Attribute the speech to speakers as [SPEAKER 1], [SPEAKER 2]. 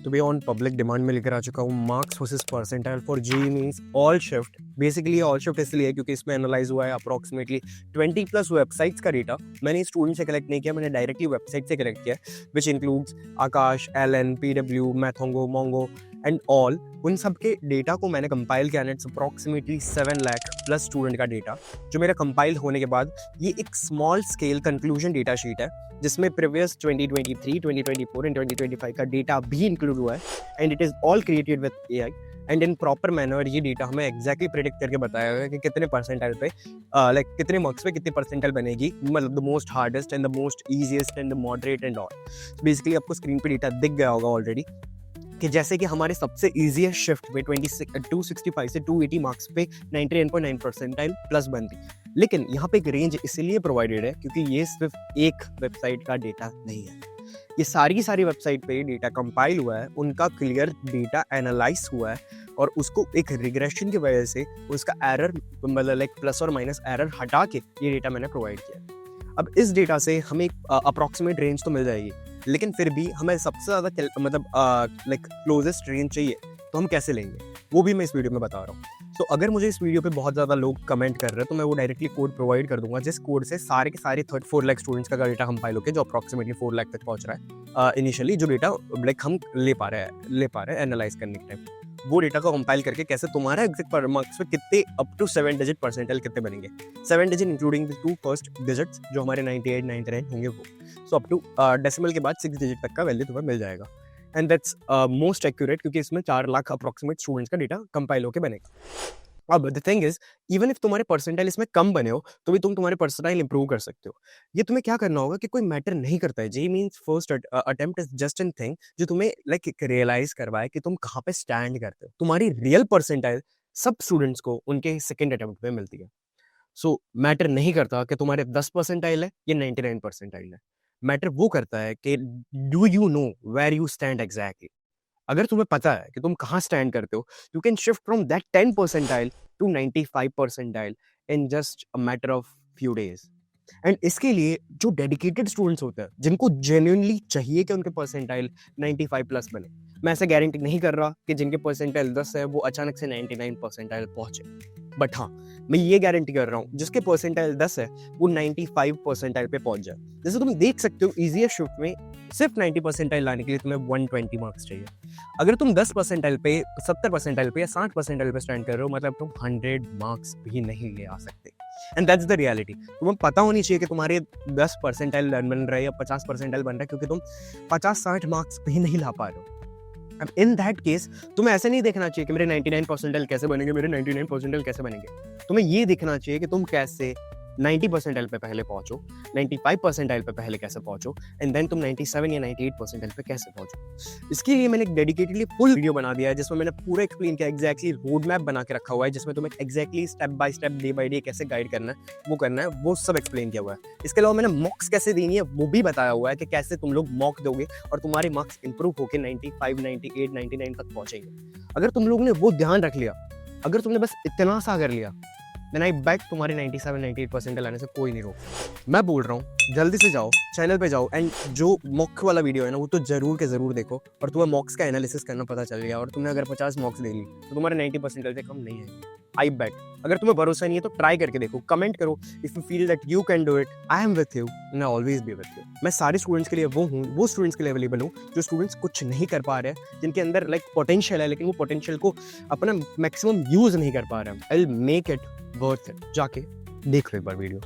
[SPEAKER 1] तो भैया on public demand में लेकर आ चुका हूँ marks versus percentile for JEE Mains all shift. Basically all shift इसलिए क्योंकि इसमें एनालाइज हुआ है अप्रोक्सीमेटली 20 प्लस वेबसाइट्स का डेटा। मैंने स्टूडेंट से कलेक्ट नहीं किया, मैंने डायरेक्टली वेबसाइट से कलेक्ट किया, which includes Aakash, Allen, PW, Mathongo, मोंगो एंड ऑल। उन सब के डेटा को मैंने कंपाइल किया, it's approximately 7 lakh plus student का डेटा जो मेरा कंपाइल होने के बाद ये एक small scale conclusion data sheet है जिसमें प्रीवियस 2023, 2024 एंड 2025 का डेटा भी इंक्लूड हुआ है and it is all created with AI and in proper manner. ये डेटा हमें एग्जैक्टली प्रेडिक्ट करके बताया गया कि कितने परसेंटाइल पे लाइक कितने मार्क्स पे कितनी परसेंटाइल बनेगी, मतलब the most hardest and the most easiest and the moderate and all. Basically आपको स्क्रीन पे डेटा दिख गया होगा ऑलरेडी कि जैसे कि हमारे सबसे इजीएस्ट शिफ्ट पे 265 से 280 मार्क्स पे 99.9 परसेंटाइल प्लस बनती, लेकिन यहाँ पे एक रेंज इसलिए प्रोवाइडेड है क्योंकि ये सिर्फ एक वेबसाइट का डेटा नहीं है, ये सारी वेबसाइट पे डेटा कंपाइल हुआ है, उनका क्लियर डेटा एनालाइज हुआ है और उसको एक रिग्रेशन की वजह से उसका एरर मतलब लाइक प्लस और माइनस एरर हटा के ये डेटा मैंने प्रोवाइड किया। अब इस डेटा से हमें एक अप्रॉक्सीमेट रेंज तो मिल जाएगी, लेकिन फिर भी हमें सबसे ज़्यादा मतलब लाइक क्लोजेस्ट रेंज चाहिए, तो हम कैसे लेंगे वो भी मैं इस वीडियो में बता रहा हूँ। तो अगर मुझे इस वीडियो पे बहुत ज़्यादा लोग कमेंट कर रहे हैं तो मैं वो डायरेक्टली कोड प्रोवाइड कर दूंगा, जिस कोड से सारे के सारे 4 लाख स्टूडेंट्स का डेटा कंपाइल होकर जो अप्रॉक्सीमेटली 4 लाख तक पहुँच रहा है इनिशियली, जो डेटा लाइक हम ले पा रहे हैं एनालाइज करने के टाइम, वो डेटा को कंपाइल करके कैसे तुम्हारा एग्जैक्ट मार्क्स पे कितने अप टू 7 डिजिट परसेंटाइल कितने बनेंगे, 7 digit including the 2 first digits जो हमारे 98, 99 होंगे वो, सो अप टू डेसिमल के बाद 6 डिजिट तक का वैल्यू तुम्हें मिल जाएगा एंड दैट्स मोस्ट एक्यूरेट क्योंकि इसमें 4 लाख अप्रोक्सीमेट स्टूडेंट्स का डेटा कंपाइल होकर बनेगा। अब the thing is even if तुम्हारे परसेंटाइल इसमें कम बने हो तो भी तुम तुम्हारे परसेंटाइल इंप्रूव कर सकते हो। ये तुम्हें क्या करना होगा कि कोई मैटर नहीं करता है, JEE means first attempt is just an thing जो तुम्हें लाइक रियलाइज करवाए कि तुम कहाँ पे स्टैंड करते हो। तुम्हारी रियल परसेंटाइल सब स्टूडेंट्स को उनके सेकेंड अटेम्प्ट में मिलती है। सो मैटर नहीं करता कि तुम्हारे 10 परसेंटाइल है या 99 परसेंटाइल है, मैटर वो करता है कि do you know where you stand exactly. अगर तुम्हें पता है कि तुम कहाँ स्टैंड करते हो, you can shift from that 10 percentile to 95 percentile in just a matter of few days. And इसके लिए जो डेडिकेटेड स्टूडेंट्स होते हैं जिनको जेन्युइनली चाहिए कि उनके परसेंटाइल 95 प्लस बने, मैं ऐसा गारंटी नहीं कर रहा कि जिनके परसेंटाइल 10 है वो अचानक से 99 परसेंटाइल पहुंचे, बट हाँ मैं ये गारंटी कर रहा हूँ जिसके परसेंटाइल 10 है वो 95 परसेंटाइल पे पहुंच जाए। जैसे तुम देख सकते हो इजीएस्ट शिफ्ट में सिर्फ 90 परसेंटाइल लाने के लिए तुम्हें 120 मार्क्स चाहिए। अगर तुम 10 परसेंटाइल पे, 70 परसेंटाइल पे या 60 परसेंटाइल पे स्टैंड कर रहे हो, मतलब तुम 100 मार्क्स भी नहीं ले आ सकते। And that's the reality. तुम्हें पता होनी चाहिए कि तुम्हारे 10 परसेंटाइल बन रहे हैं या 50 परसेंटाइल बन रहा है क्योंकि तुम 50-60 मार्क्स भी नहीं ला पा रहे हो। अब इन दैट केस तुम्हें ऐसे नहीं देखना चाहिए कि मेरे 99 परसेंटाइल कैसे बनेंगे, मेरे 99 परसेंटाइल कैसे बनेंगे। तुम्हें ये देखना चाहिए कि तुम कैसे 90 परसेंटाइल पे पहले पहुंचो, 95 परसेंटाइल पे पहले कैसे पहुंचो एंड देन तुम 97 या 98 परसेंटाइल पे कैसे पहुंचो। इसके लिए मैंने एक डेडिकेटेडली फुल वीडियो बना दिया है जिसमें मैंने पूरा एक्सप्लेन किया, एग्जैक्टली रोड मैप बना के रखा हुआ है जिसमें तुम्हें exactly step by step day by day कैसे गाइड करना है वो सब एक्सप्लेन किया हुआ है। इसके अलावा मैंने मॉक्स कैसे देनी है वो भी बताया हुआ है कि कैसे तुम लोग मॉक दोगे और तुम्हारे मार्क्स इंप्रूव होकर 95, 98, 99 तक पहुंचेंगे। अगर तुम लोगों ने वो ध्यान रख लिया, अगर तुमने बस इतना सा कर लिया, देन आई बैक तुम्हारे 97, 98 परसेंटाइल लाने से कोई नहीं रोक। मैं बोल रहा हूँ जल्दी से जाओ चैनल पे जाओ एंड जो मॉक वाला वीडियो है ना वो तो जरूर के जरूर देखो और तुम्हें मॉक्स का एनालिसिस करना पता चल गया और तुमने अगर 50 मॉक्स ले ली तो तुम्हारे 90 परसेंटाइल से कम नहीं है। आई बैक। अगर तुम्हें भरोसा नहीं है तो ट्राई करके देखो, कमेंट करो if you feel that you can do it, I am with you and I always be with you. मैं सारे स्टूडेंट्स के लिए वो स्टूडेंट्स के लिए अवेलेबल हूँ जो स्टूडेंट्स कुछ नहीं कर पा रहे हैं, जिनके अंदर लाइक पोटेंशियल है लेकिन वो पोटेंशियल को अपना मैक्सिमम यूज नहीं कर पा रहे हैं। I will make it worth it. जाके देख लो एक बार वीडियो।